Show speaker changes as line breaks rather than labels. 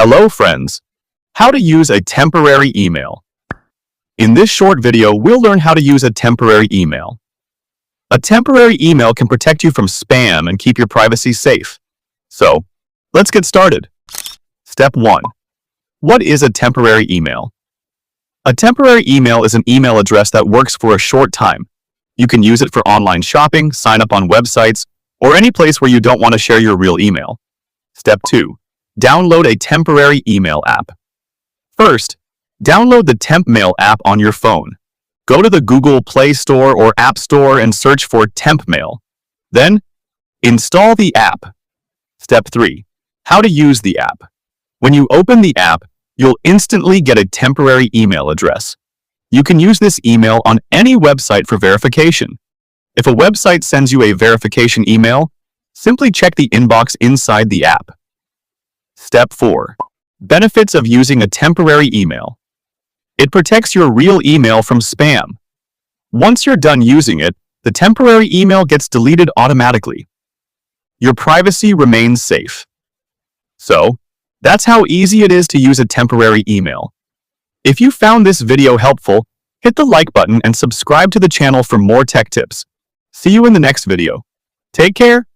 Hello friends! How to use a temporary email. In this short video, we'll learn how to use a temporary email. A temporary email can protect you from spam and keep your privacy safe. So, let's get started. Step 1. What is a temporary email? A temporary email is an email address that works for a short time. You can use it for online shopping, sign up on websites, or any place where you don't want to share your real email. Step 2. Download a temporary email app. First, download the Temp Mail app on your phone. Go to the Google Play Store or App Store and search for Temp Mail. Then, install the app. Step 3. How to use the app. When you open the app, you'll instantly get a temporary email address. You can use this email on any website for verification. If a website sends you a verification email, simply check the inbox inside the app. Step 4. Benefits of using a temporary email. It protects your real email from spam. Once you're done using it, the temporary email gets deleted automatically. Your privacy remains safe. So, that's how easy it is to use a temporary email. If you found this video helpful, hit the like button and subscribe to the channel for more tech tips. See you in the next video. Take care.